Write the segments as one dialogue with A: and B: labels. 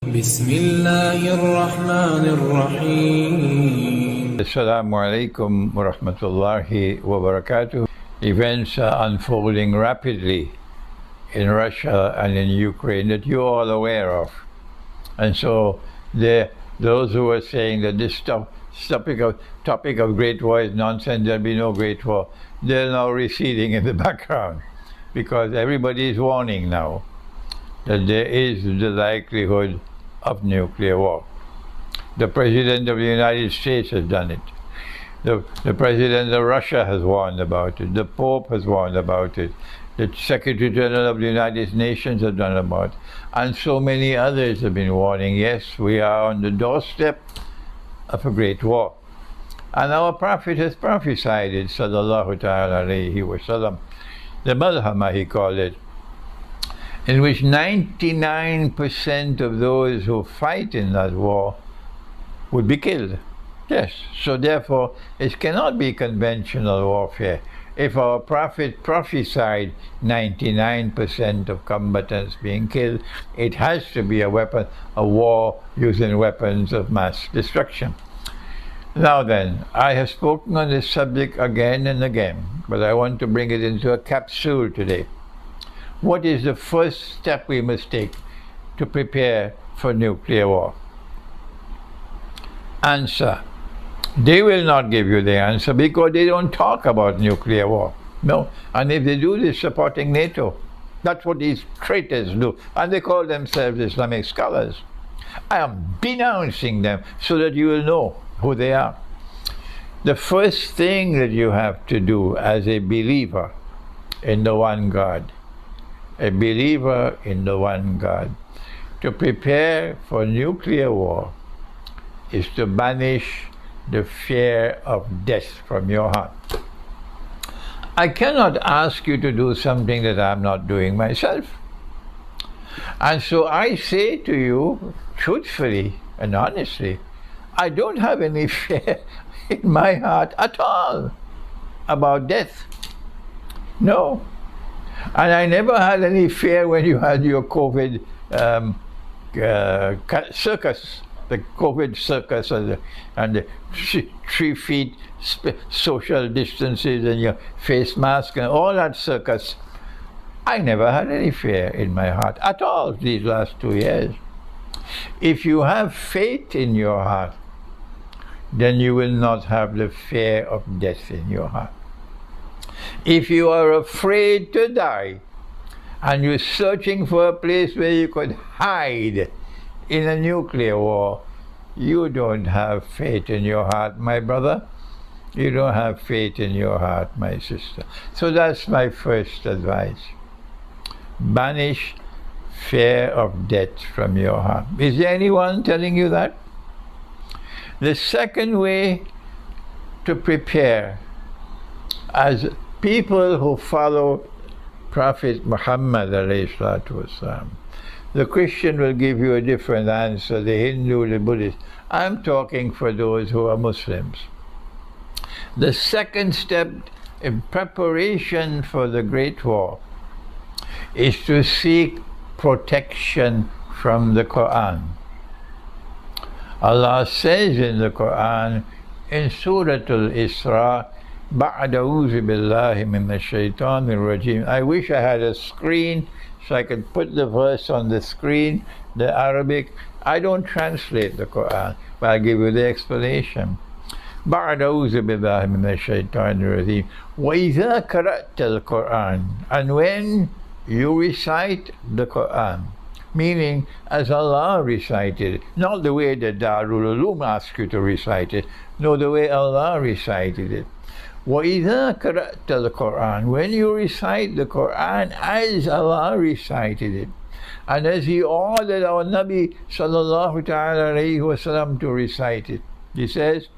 A: بسم الله الرحمن الرحيم.
B: Assalamu alaikum wa rahmatullahi wa barakatuh. Events are unfolding rapidly in Russia and in Ukraine that you're all aware of. And so those who are saying that this topic of great war is nonsense, there'll be no great war, they're now receding in the background because everybody is warning now that there is the likelihood of nuclear war. The President of the United States has done it. The President of Russia has warned about it. The Pope has warned about it. The Secretary General of the United Nations has done about it. And so many others have been warning, yes, we are on the doorstep of a great war. And our Prophet has prophesied it, sallallahu ta'ala alayhi wa sallam. The Malhama, he called it, in which 99% of those who fight in that war would be killed. Yes, so therefore it cannot be conventional warfare. If our Prophet prophesied 99% of combatants being killed, it has to be a war using weapons of mass destruction. Now then, I have spoken on this subject again and again, but I want to bring it into a capsule today. What is the first step we must take to prepare for nuclear war? Answer. They will not give you the answer because they don't talk about nuclear war. No. And if they do, they're supporting NATO. That's what these traitors do. And they call themselves Islamic scholars. I am denouncing them so that you will know who they are. The first thing that you have to do as a believer in the one God, to prepare for nuclear war is to banish the fear of death from your heart. I cannot ask you to do something that I'm not doing myself. And so I say to you, truthfully and honestly, I don't have any fear in my heart at all about death. No. And I never had any fear when you had your COVID circus, the COVID circus, and the 3 feet social distances and your face mask and all that circus. I never had any fear in my heart at all these last 2 years. If you have faith in your heart, then you will not have the fear of death in your heart. If you are afraid to die and you're searching for a place where you could hide in a nuclear war, you don't have faith in your heart, my brother. You don't have faith in your heart, my sister. So that's my first advice. Banish fear of death from your heart. Is there anyone telling you that? The second way to prepare as people who follow Prophet Muhammad ﷺ, the Christian will give you a different answer, the Hindu, the Buddhist. I'm talking for those who are Muslims. The second step in preparation for the Great War is to seek protection from the Qur'an. Allah says in the Qur'an, in Surah Al-Isra, بعد أعوذ بالله من الشيطان الرجيم. I wish I had a screen so I could put the verse on the screen, the Arabic. I don't translate the Quran, but I'll give you the explanation. بعد أعوذ بالله من الشيطان الرجيم وإذا قرأت القرآن. And when you recite the Quran, meaning as Allah recited it, not the way the Darul Ulum asked you to recite it, no, the way Allah recited it. وَإِذَا قَرَأْتَ الْقُرْآنَ. When you recite the Qur'an as Allah recited it, and as He ordered our Nabi sallallahu ta'ala alayhi wa sallam to recite it, He says,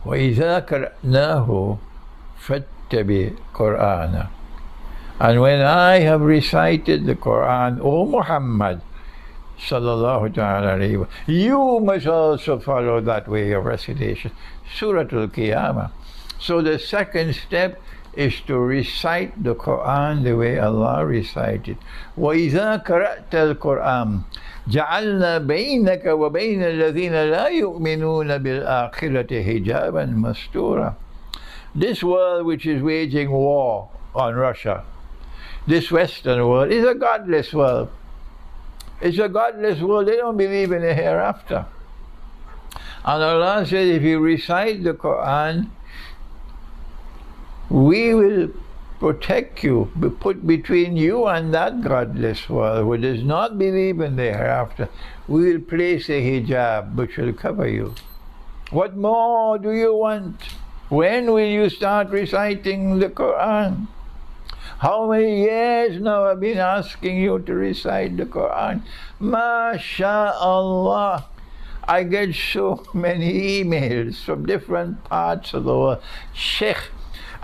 B: وَإِذَا قَرَأْنَاهُ فَاتَّبِعْ قُرْآنَهُ. And when I have recited the Qur'an, O Muhammad sallallahu ta'ala alayhi wa, you must also follow that way of recitation. Surah Al-Kahf. So the second step is to recite the Qur'an the way Allah recited. وَإِذَا قَرَأْتَ الْقُرْآنَ. جعلنا بينك وبين الذين لا يؤمنون بالآخرة حجابا مستورا. This world which is waging war on Russia, this Western world, is a godless world. It's a godless world. They don't believe in the hereafter. And Allah said, if you recite the Qur'an, we will protect you, be put between you and that godless world who does not believe in the hereafter. We will place a hijab which will cover you. What more do you want? When will you start reciting the Qur'an? How many years now I've been asking you to recite the Qur'an? MashaAllah. I get so many emails from different parts of the world. Sheikh,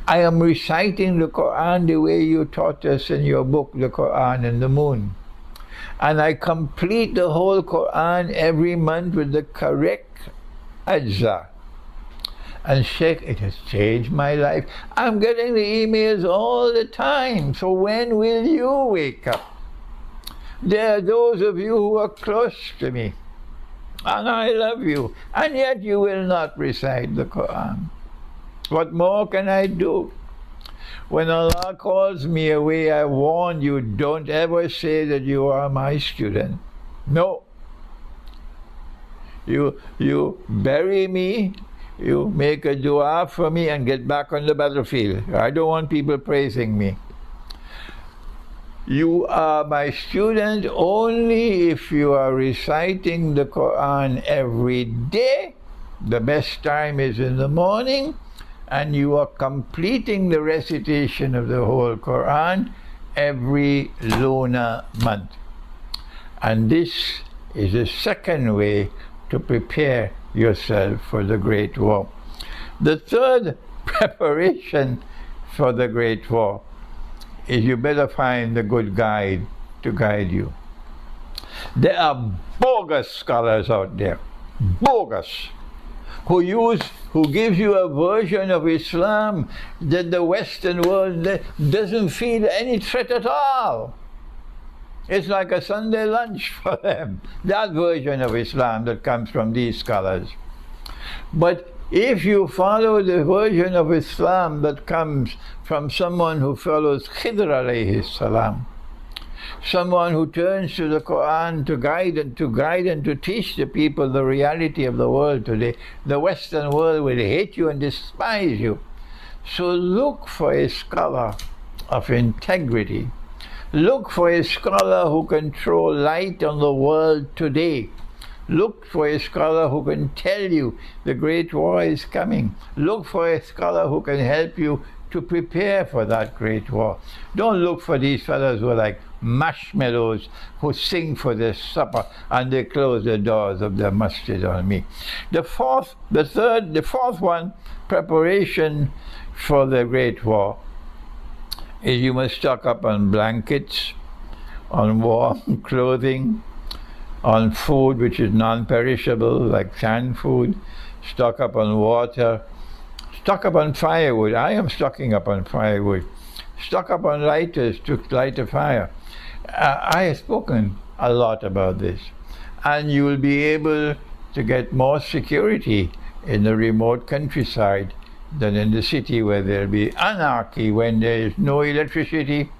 B: I am reciting the Qur'an the way you taught us in your book, The Qur'an and the Moon. And I complete the whole Qur'an every month with the correct ajza. And Sheikh, it has changed my life. I'm getting the emails all the time. So when will you wake up? There are those of you who are close to me, and I love you, and yet you will not recite the Qur'an. What more can I do? When Allah calls me away, I warn you, don't ever say that you are my student. No. You bury me, you make a dua for me and get back on the battlefield. I don't want people praising me. You are my student only if you are reciting the Qur'an every day. The best time is in the morning, and you are completing the recitation of the whole Qur'an every lunar month. And this is the second way to prepare yourself for the Great War. The third preparation for the Great War is you better find a good guide to guide you. There are bogus scholars out there, bogus, who gives you a version of Islam that the Western world doesn't feel any threat at all. It's like a Sunday lunch for them, that version of Islam that comes from these scholars. But if you follow the version of Islam that comes from someone who follows Khidr alayhi salam, someone who turns to the Qur'an to guide and to teach the people the reality of the world today, the Western world will hate you and despise you. So look for a scholar of integrity. Look for a scholar who can throw light on the world today. Look for a scholar who can tell you the Great War is coming. Look for a scholar who can help you to prepare for that Great War. Don't look for these fellows who are like marshmallows who sing for their supper and they close the doors of their masjid on me. The fourth one, preparation for the Great War, is you must stock up on blankets, on warm clothing, on food which is non-perishable like canned food, stock up on water, stock up on firewood. I am stocking up on firewood. Stock up on lighters to light a fire. I have spoken a lot about this. And you will be able to get more security in the remote countryside than in the city where there will be anarchy when there is no electricity,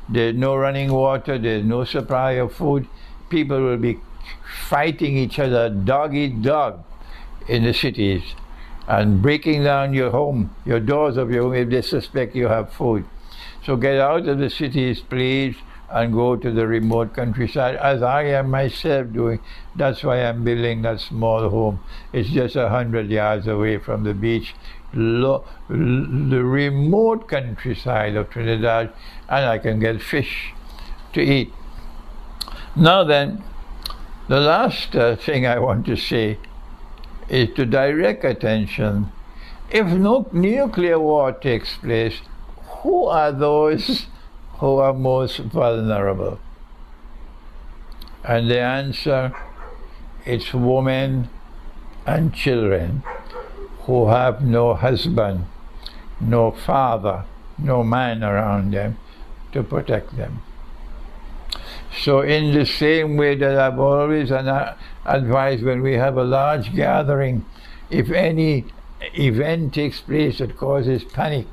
B: there is no running water, there is no supply of food. People will be fighting each other dog eat dog in the cities and breaking down your home, your doors of your home if they suspect you have food. So get out of the cities, please, and go to the remote countryside, as I am myself doing. That's why I'm building that small home. It's just 100 yards away from the beach, the remote countryside of Trinidad, and I can get fish to eat. Now then, the last thing I want to say is to direct attention. If no nuclear war takes place, who are those who are most vulnerable? And the answer, it's women and children who have no husband, no father, no man around them to protect them. So in the same way that I've always advised, when we have a large gathering, if any event takes place that causes panic,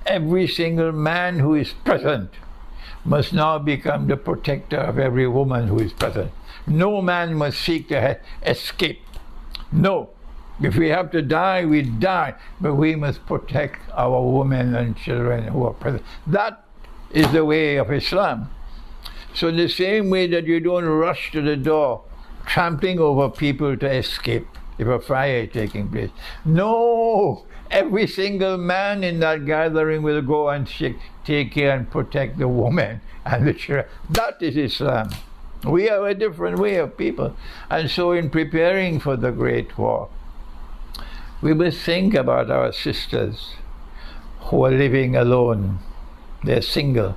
B: every single man who is present must now become the protector of every woman who is present. No man must seek to escape. No. If we have to die, we die. But we must protect our women and children who are present. That is the way of Islam. So in the same way that you don't rush to the door, trampling over people to escape if a fire is taking place. No! Every single man in that gathering will go and take care and protect the woman and the children. That is Islam. We have a different way of people. And so in preparing for the Great War, we must think about our sisters who are living alone. They're single.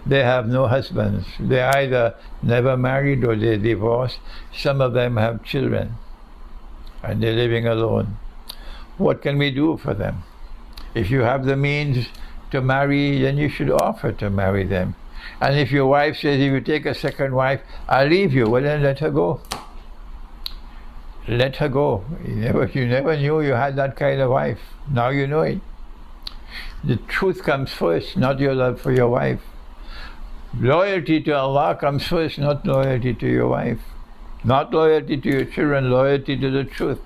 B: They have no husbands. They either never married or they're divorced. Some of them have children and they're living alone. What can we do for them? If you have the means to marry, then you should offer to marry them. And if your wife says, if you take a second wife, I'll leave you, well then let her go. Let her go. You never knew you had that kind of wife. Now you know it. The truth comes first, not your love for your wife. Loyalty to Allah comes first, not loyalty to your wife. Not loyalty to your children, loyalty to the truth.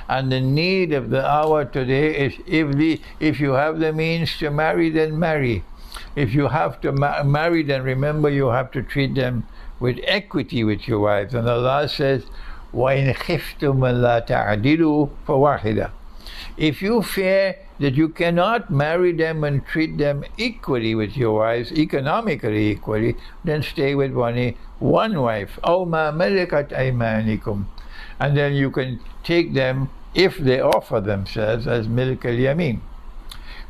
B: And the need of the hour today is if you have the means to marry, then marry. If you have to marry, then remember you have to treat them with equity with your wives. And Allah says, وَإِنْ خِفْتُمْ أَلَّا تَعْدِلُوا فَوَاحِدًا. If you fear that you cannot marry them and treat them equally with your wives, economically equally, then stay with one wife. أَوْ مَا مَلَكَتْ أَيْمَانِكُمْ. And then you can take them if they offer themselves as milk al-yamin.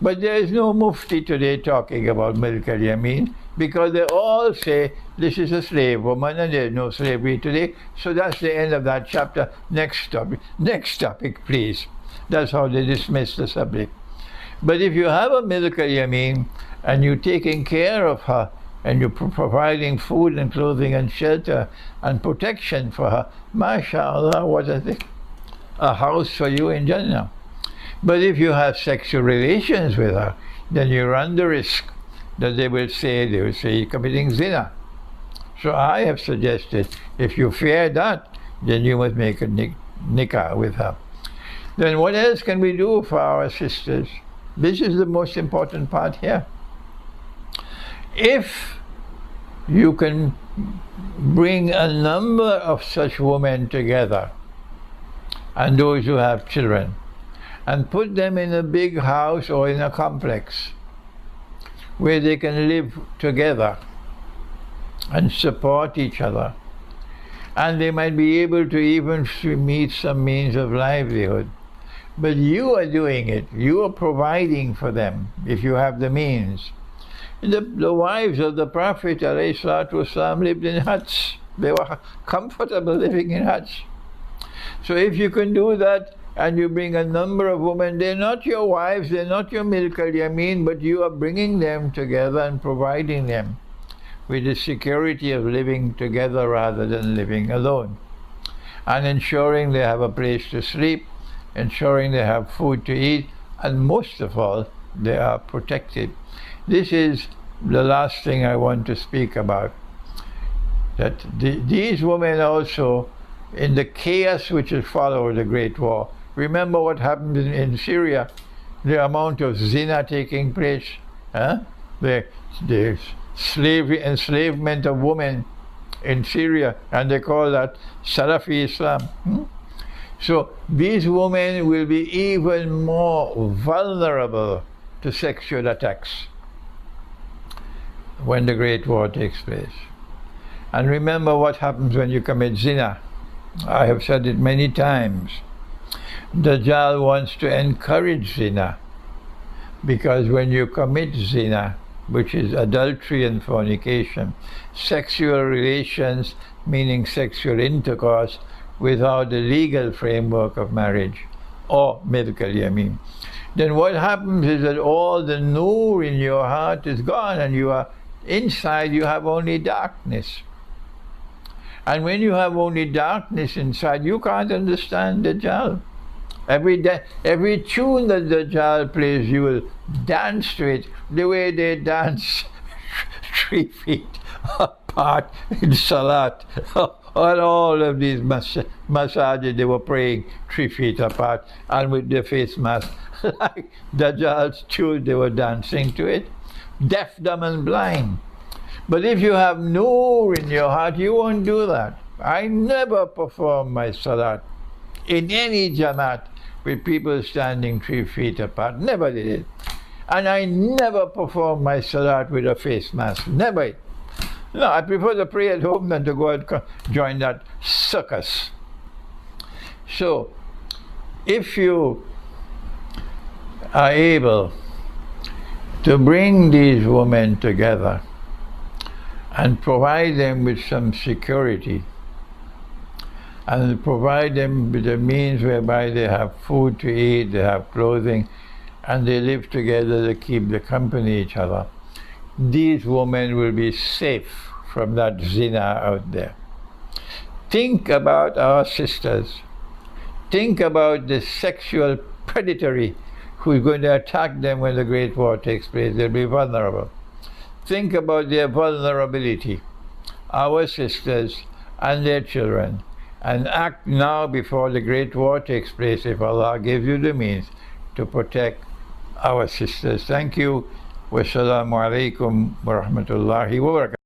B: But there is no mufti today talking about milk al-yamin, because they all say this is a slave woman and there is no slavery today. So that's the end of that chapter. Next topic please. That's how they dismiss the subject. But if you have a milk al-yamin and you're taking care of her and you're providing food and clothing and shelter and protection for her, mashallah, what a thing. A house for you in Jannah. But if you have sexual relations with her, then you run the risk that they will say you're committing zina. So I have suggested, if you fear that, then you must make a nikah with her. Then what else can we do for our sisters? This is the most important part here. If you can bring a number of such women together, and those who have children, and put them in a big house or in a complex where they can live together and support each other, and they might be able to even meet some means of livelihood. But you are doing it. You are providing for them if you have the means. The wives of the Prophet ﷺ lived in huts. They were comfortable living in huts. So if you can do that, and you bring a number of women, they're not your wives, they're not your milk al-yamin, but you are bringing them together and providing them with the security of living together rather than living alone, and ensuring they have a place to sleep, ensuring they have food to eat, and most of all, they are protected. This is the last thing I want to speak about, that these women also, in the chaos which has followed the Great War, remember what happened in Syria, the amount of zina taking place, the slavery, enslavement of women in Syria, and they call that Salafi Islam. So these women will be even more vulnerable to sexual attacks when the Great War takes place. And remember what happens when you commit zina. I have said it many times. Dajjal wants to encourage zina, because when you commit zina, which is adultery and fornication, sexual relations, meaning sexual intercourse, without the legal framework of marriage or milk al-yamin, then what happens is that all the nur in your heart is gone, and you are inside you have only darkness. And when you have only darkness inside, you can't understand Dajjal. Every tune that Dajjal plays, you will dance to it the way they dance 3 feet apart in Salat. On all of these masajid, they were praying 3 feet apart and with their face mask. Like Dajjal's tune, they were dancing to it. Deaf, dumb and blind. But if you have nur in your heart, you won't do that. I never perform my salat in any jamaat with people standing 3 feet apart. Never did it. And I never perform my salat with a face mask. Never. No, I prefer to pray at home than to go and join that circus. So, if you are able to bring these women together and provide them with some security and provide them with the means whereby they have food to eat, they have clothing, and they live together to keep the company each other, these women will be safe from that zina out there. Think about our sisters. Think about the sexual predatory who is going to attack them when the Great War takes place. They'll be vulnerable. Think about their vulnerability, our sisters and their children, and act now before the Great War takes place, if Allah gives you the means to protect our sisters. Thank you. Wassalamu alaikum wa rahmatullahi wa barakatuh.